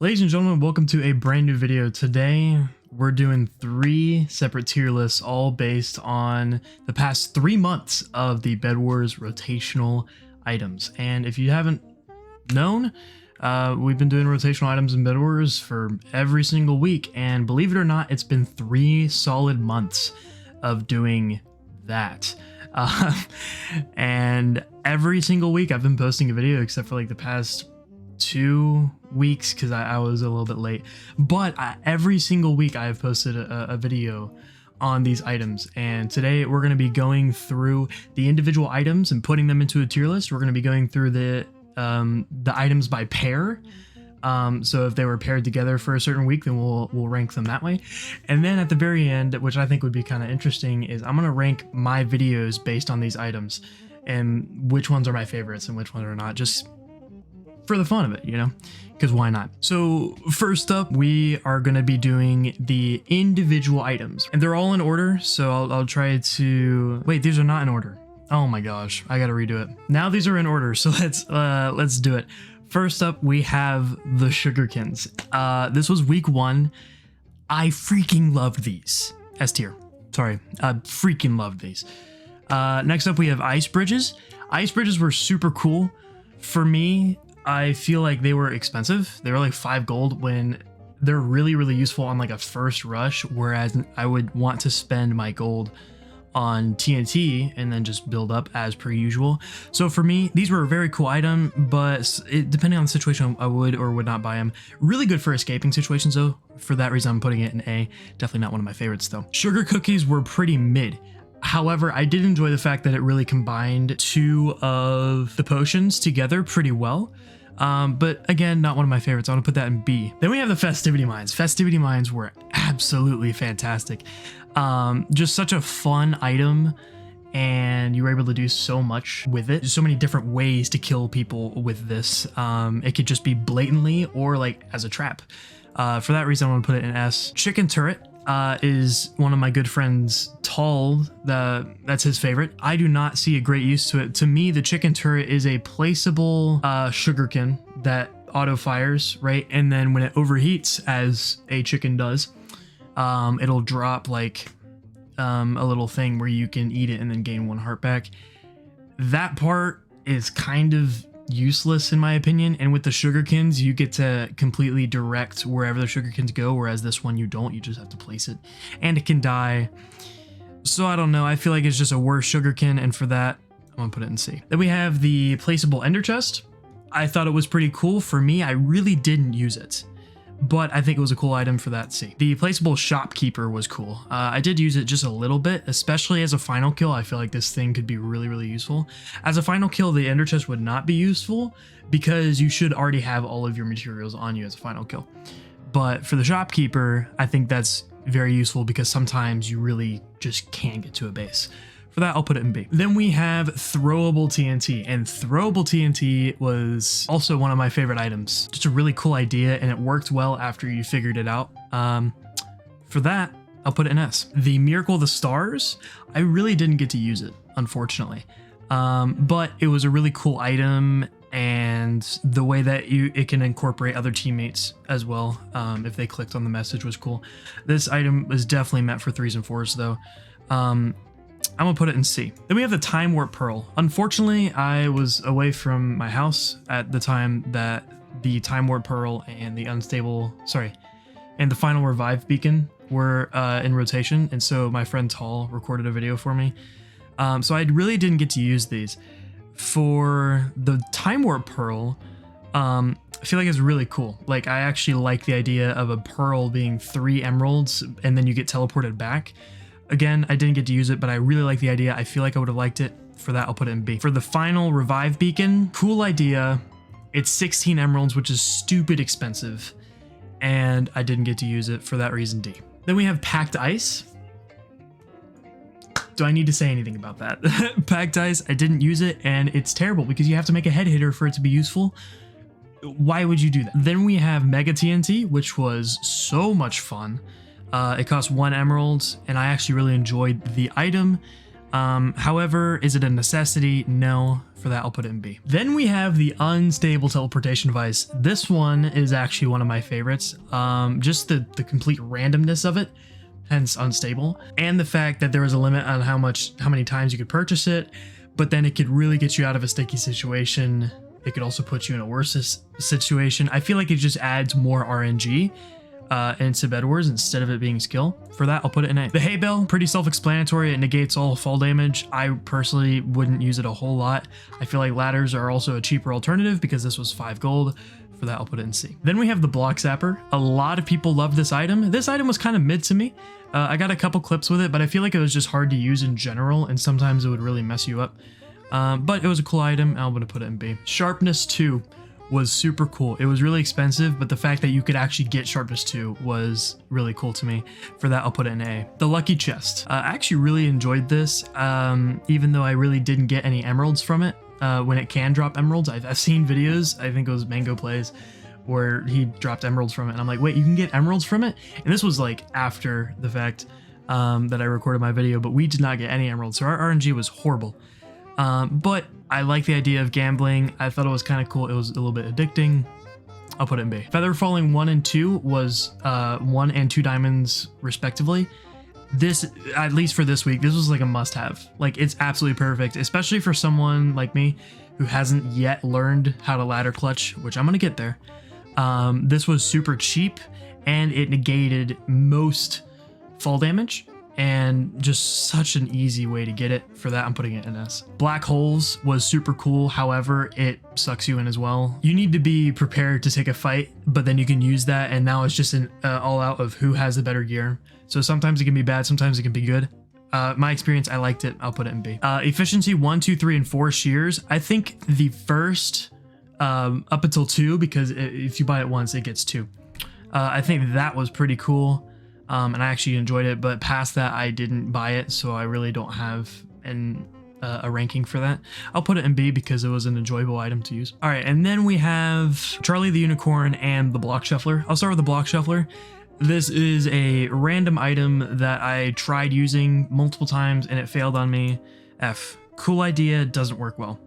Ladies and gentlemen, welcome to a brand new video. Today, we're doing 3 separate tier lists, all based on the past 3 months of the BEDWARS Rotational items. And if you haven't known, we've been doing rotational items in BEDWARS for every single week. And believe it or not, it's been 3 solid months of doing that. And every single week I've been posting a video except for like the past 2 weeks because I was a little bit late, but every single week I have posted a video on these items. And today we're going to be going through the individual items and putting them into a tier list. We're going to be going through the items by pair. So if they were paired together for a certain week, then we'll rank them that way. And then at the very end, which I think would be kind of interesting, is I'm going to rank my videos based on these items and which ones are my favorites and which ones are not, just for the fun of it, you know, because why not? So first up, we are going to be doing the individual items, and they're all in order. So I'll try to wait. These are not in order. Oh my gosh, I got to redo it. Now these are in order. So let's do it. First up, we have the Sugarkins. This was week 1. I freaking loved these. S tier. Sorry, I freaking loved these. Next up, we have Ice Bridges. Ice Bridges were super cool. For me, I feel like they were expensive. They were like 5 gold when they're really, really useful on like a first rush, whereas I would want to spend my gold on TNT and then just build up as per usual. So for me, these were a very cool item, but depending on the situation, I would or would not buy them. Really good for escaping situations though. For that reason, I'm putting it in A. Definitely not one of my favorites though. Sugar cookies were pretty mid. However, I did enjoy the fact that it really combined 2 of the potions together pretty well. But again, not one of my favorites. I want to put that in B. Then we have the Festivity Mines. Festivity Mines were absolutely fantastic. Just such a fun item, and you were able to do so much with it. There's so many different ways to kill people with this. It could just be blatantly or like as a trap. For that reason, I want to put it in S. Chicken Turret is one of my good friends, Tall. That's his favorite. I do not see a great use to it. To me, the Chicken Turret is a placeable sugarkin that auto fires, right? And then when it overheats, as a chicken does, it'll drop like a little thing where you can eat it and then gain 1 heart back. That part is kind of useless in my opinion, and with the Sugarkins you get to completely direct wherever the Sugarkins go, whereas this one you don't. You just have to place it, and it can die. So I don't know, I feel like it's just a worse Sugarkin, and for that I'm gonna put it in C. Then we have the placeable Ender Chest. I thought it was pretty cool. For me, I really didn't use it, but I think it was a cool item for that C. The placeable Shopkeeper was cool. I did use it just a little bit, especially as a final kill. I feel like this thing could be really, really useful. As a final kill, the Ender Chest would not be useful because you should already have all of your materials on you as a final kill. But for the Shopkeeper, I think that's very useful because sometimes you really just can't get to a base. For that, I'll put it in B. Then we have throwable TNT, and throwable TNT was also one of my favorite items. Just a really cool idea, and it worked well after you figured it out. For that, I'll put it in S. The Miracle of the Stars, I really didn't get to use it, unfortunately. But it was a really cool item, and the way that it can incorporate other teammates as well, if they clicked on the message, was cool. This item was definitely meant for 3s and 4s though. I'm gonna put it in C. Then we have the Time Warp Pearl. Unfortunately, I was away from my house at the time that the Time Warp Pearl and the and the Final Revive Beacon were in rotation, and so my friend Tall recorded a video for me. So I really didn't get to use these. For the Time Warp Pearl, I feel like it's really cool. Like, I actually like the idea of a pearl being 3 emeralds and then you get teleported back. Again, I didn't get to use it, but I really like the idea. I feel like I would have liked it. For that, I'll put it in B. For the Final Revive Beacon, cool idea. It's 16 emeralds, which is stupid expensive, and I didn't get to use it. For that reason, D. Then we have Packed Ice. Do I need to say anything about that? Packed Ice, I didn't use it, and it's terrible because you have to make a head hitter for it to be useful. Why would you do that? Then we have Mega TNT, which was so much fun. It cost 1 emerald, and I actually really enjoyed the item. However, is it a necessity? No. For that, I'll put it in B. Then we have the unstable teleportation device. This one is actually one of my favorites. Just the complete randomness of it, hence unstable, and the fact that there was a limit on how many times you could purchase it, but then it could really get you out of a sticky situation. It could also put you in a worse situation. I feel like it just adds more RNG into Bedwars instead of it being skill. For that, I'll put it in A. The hay bale, pretty self-explanatory. It negates all fall damage. I personally wouldn't use it a whole lot. I feel like ladders are also a cheaper alternative because this was 5 gold. For that, I'll put it in C. Then we have the block zapper. A lot of people love this item. This item was kind of mid to me. I got a couple clips with it, but I feel like it was just hard to use in general, and sometimes it would really mess you up. But it was a cool item. I'm going to put it in B. Sharpness 2 was super cool. It was really expensive, but the fact that you could actually get sharpness 2 was really cool to me. For that, I'll put it in A. The lucky chest. I actually really enjoyed this, even though I really didn't get any emeralds from it. When it can drop emeralds, I've seen videos, I think it was Mango Plays, where he dropped emeralds from it, and I'm like, wait, you can get emeralds from it? And this was like after the fact that I recorded my video, but we did not get any emeralds, so our RNG was horrible. But I like the idea of gambling. I thought it was kind of cool. It was a little bit addicting. I'll put it in B. Feather Falling 1 and 2 was 1 and 2 diamonds respectively. This, at least for this week, this was like a must-have. Like, it's absolutely perfect, especially for someone like me who hasn't yet learned how to ladder clutch, which I'm gonna get there. This was super cheap, and it negated most fall damage, and just such an easy way to get it. For that, I'm putting it in S. Black holes was super cool. However, it sucks you in as well. You need to be prepared to take a fight, but then you can use that, and now it's just an all out of who has the better gear. So sometimes it can be bad, sometimes it can be good. My experience, I liked it. I'll put it in B. Efficiency 1, 2, 3, and 4 shears. I think the first up until 2, because if you buy it once, it gets 2. I think that was pretty cool. And I actually enjoyed it, but past that, I didn't buy it, so I really don't have a ranking for that. I'll put it in B because it was an enjoyable item to use. All right, and then we have Charlie the Unicorn and the Block Shuffler. I'll start with the Block Shuffler. This is a random item that I tried using multiple times and it failed on me. F. Cool idea, doesn't work well.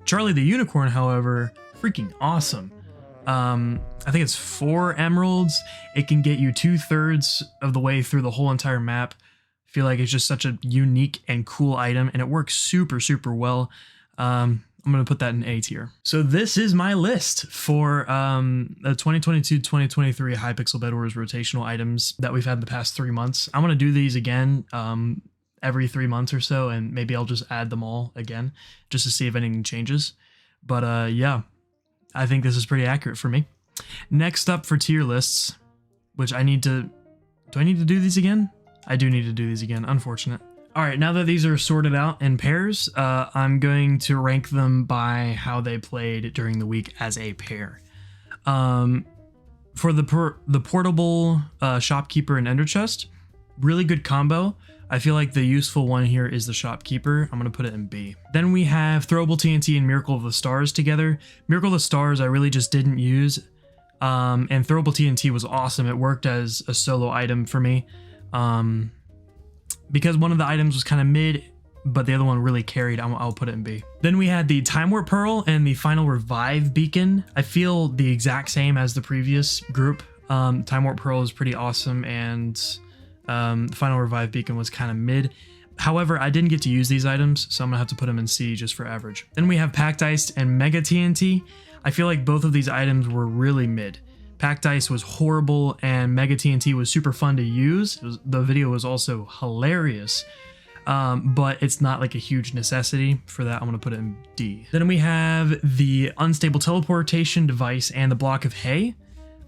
Charlie the Unicorn, however, freaking awesome. I think it's 4 emeralds. It can get you 2/3 of the way through the whole entire map. I feel like it's just such a unique and cool item, and it works super, super well. I'm going to put that in A tier. So this is my list for the 2022-2023 Hypixel Bedwars rotational items that we've had the past 3 months. I'm going to do these again every 3 months or so, and maybe I'll just add them all again just to see if anything changes. But yeah. I think this is pretty accurate for me. Next up for tier lists, which do I need to do these again? I do need to do these again, unfortunate. All right, now that these are sorted out in pairs, I'm going to rank them by how they played during the week as a pair. For the portable shopkeeper and ender chest, really good combo. I feel like the useful one here is the shopkeeper. I'm going to put it in B. Then we have throwable TNT and Miracle of the Stars together. Miracle of the Stars I really just didn't use. And throwable TNT was awesome. It worked as a solo item for me. Because one of the items was kind of mid, but the other one really carried, I'll put it in B. Then we had the Time Warp Pearl and the Final Revive Beacon. I feel the exact same as the previous group. Time Warp Pearl is pretty awesome, and the Final Revive Beacon was kind of mid. However, I didn't get to use these items, so I'm gonna have to put them in C just for average. Then we have Packed Ice and Mega TNT. I feel like both of these items were really mid. Packed Ice was horrible, and Mega TNT was super fun to use. The video was also hilarious, but it's not like a huge necessity. For that, I'm gonna put it in D. Then we have the Unstable Teleportation Device and the Block of Hay.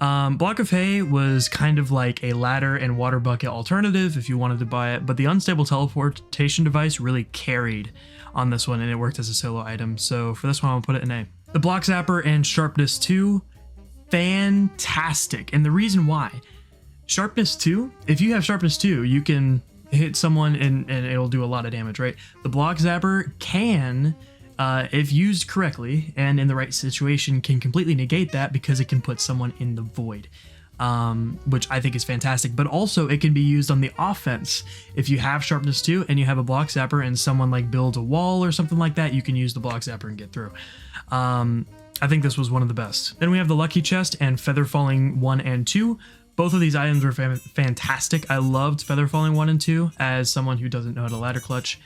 Block of Hay was kind of like a ladder and water bucket alternative if you wanted to buy it, but the Unstable Teleportation Device really carried on this one, and it worked as a solo item. So for this one, I'll put it in A. The Block Zapper and Sharpness 2, fantastic. And the reason why, Sharpness 2, if you have Sharpness 2, you can hit someone and it'll do a lot of damage, right? The Block Zapper can, if used correctly and in the right situation, can completely negate that because it can put someone in the void. which I think is fantastic, but also it can be used on the offense. If you have sharpness 2 and you have a block zapper and someone like builds a wall or something like that, you can use the block zapper and get through. I think this was one of the best. Then we have the Lucky Chest and Feather Falling 1 and 2. Both of these items were fantastic. I loved Feather Falling 1 and 2 as someone who doesn't know how to ladder clutch.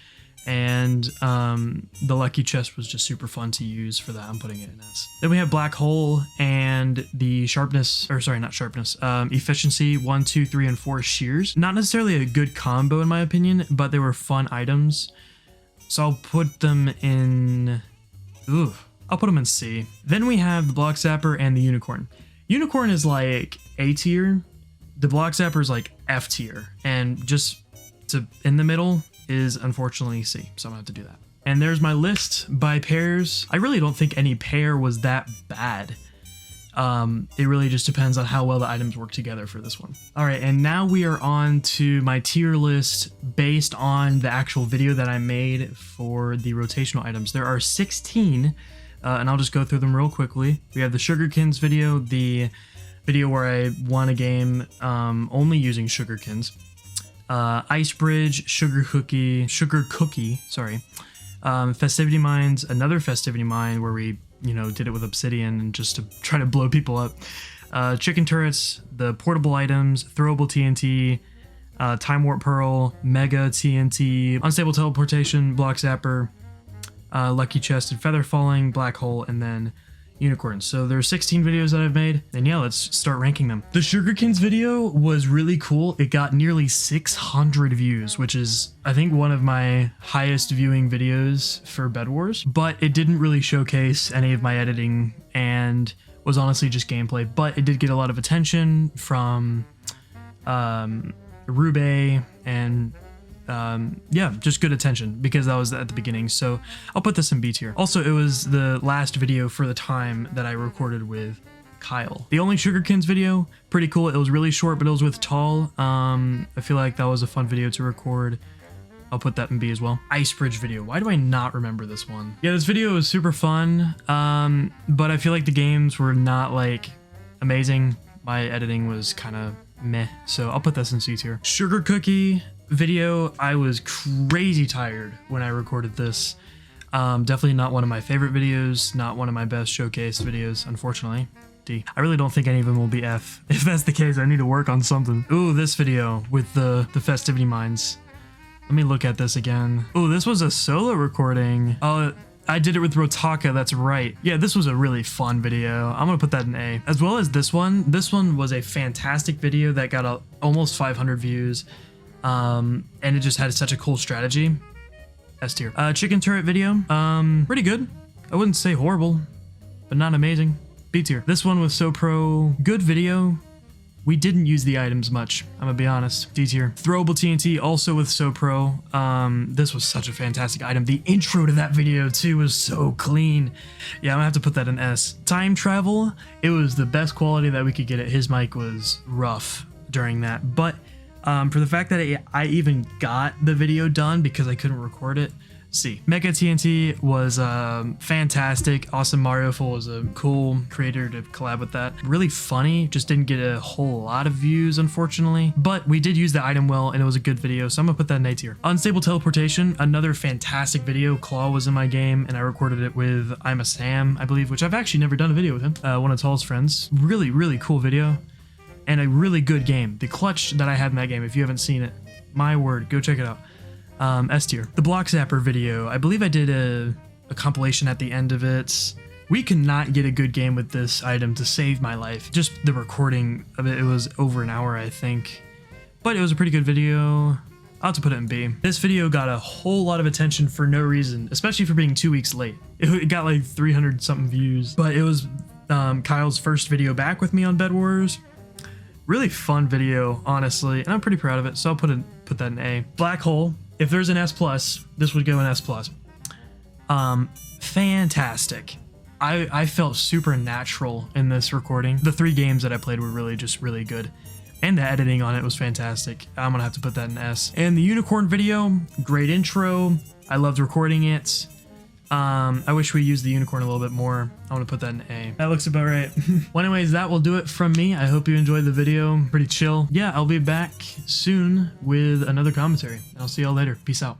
And the Lucky Chest was just super fun to use for that. I'm putting it in S. Then we have Black Hole and the sharpness, or sorry, not sharpness, efficiency 1, 2, 3, and 4 shears. Not necessarily a good combo in my opinion, but they were fun items. So I'll put them in, I'll put them in C. Then we have the Block Zapper and the Unicorn. Unicorn is like A tier. The Block Zapper is like F tier. And just to in the middle is unfortunately C. So I'm gonna have to do that. And there's my list by pairs. I really don't think any pair was that bad. It really just depends on how well the items work together for this one. All right, and now we are on to my tier list based on the actual video that I made for the rotational items. There are 16, and I'll just go through them real quickly. We have the Sugarkins video, the video where I won a game only using Sugarkins. Ice Bridge, Sugar Cookie, sorry. Festivity Mines, another Festivity Mine where we, did it with Obsidian and just to try to blow people up. Chicken Turrets, the portable items, throwable TNT, Time Warp Pearl, Mega TNT, Unstable Teleportation, Block Zapper, Lucky Chest and Feather Falling, Black Hole, and then Unicorns. So there's 16 videos that I've made, and yeah, let's start ranking them. The Sugarkins video was really cool. It got nearly 600 views, which is, I think, one of my highest viewing videos for Bedwars, but it didn't really showcase any of my editing and was honestly just gameplay, but it did get a lot of attention from Rube and yeah, just good attention because that was at the beginning. So I'll put this in B tier. Also, it was the last video for the time that I recorded with Kyle. The only Sugarkins video, pretty cool. It was really short, but it was with Tall. I feel like that was a fun video to record. I'll put that in B as well. Ice Bridge video. Why do I not remember this one? Yeah, this video was super fun, but I feel like the games were not like amazing. My editing was kind of meh, so I'll put this in C tier. Sugar Cookie video, I was crazy tired when I recorded this. Definitely not one of my favorite videos, not one of my best showcased videos, unfortunately. D. I really don't think any of them will be F. If that's the case, I need to work on something. Ooh, this video with the Festivity Mines. Let me look at this again. Ooh, this was a solo recording. Oh, I did it with Rotaka, that's right. Yeah, this was a really fun video. I'm gonna put that in A. As well as this one. This one was a fantastic video that got almost 500 views. And it just had such a cool strategy. S tier. Chicken Turret video. Pretty good. I wouldn't say horrible, but not amazing. B tier. This one was so pro. Good video. We didn't use the items much, I'm gonna be honest. D tier. Throwable TNT, also with So Pro. This was such a fantastic item. The intro to that video too was so clean. Yeah, I'm gonna have to put that in S. Time Travel, it was the best quality that we could get it. His mic was rough during that, but for the fact that I even got the video done because I couldn't record it, C. Mega TNT was fantastic. Awesome Mario Full was a cool creator to collab with that. Really funny, just didn't get a whole lot of views, unfortunately. But we did use the item well, and it was a good video, so I'm gonna put that in A tier. Unstable Teleportation, another fantastic video. Claw was in my game, and I recorded it with I'm a Sam, I believe, which I've actually never done a video with him. One of Tall's friends. Really, really cool video. And a really good game. The clutch that I had in that game, if you haven't seen it, my word, go check it out. S tier. The Block Zapper video, I believe I did a compilation at the end of it. We could not get a good game with this item to save my life. Just the recording of it, it was over an hour, I think. But it was a pretty good video. I'll have to put it in B. This video got a whole lot of attention for no reason, especially for being 2 weeks late. It got like 300 something views, but it was Kyle's first video back with me on Bedwars. Really fun video, honestly, and I'm pretty proud of it, so I'll put that in A. Black Hole, if there's an S+, this would go in S+. Fantastic. I felt super natural in this recording. The 3 games that I played were really good, and the editing on it was fantastic. I'm gonna have to put that in S. And the Unicorn video, great intro. I loved recording it. I wish we used the unicorn a little bit more. I want to put that in A. That looks about right. Well, anyways, that will do it from me. I hope you enjoyed the video. Pretty chill. Yeah, I'll be back soon with another commentary. I'll see y'all later. Peace out.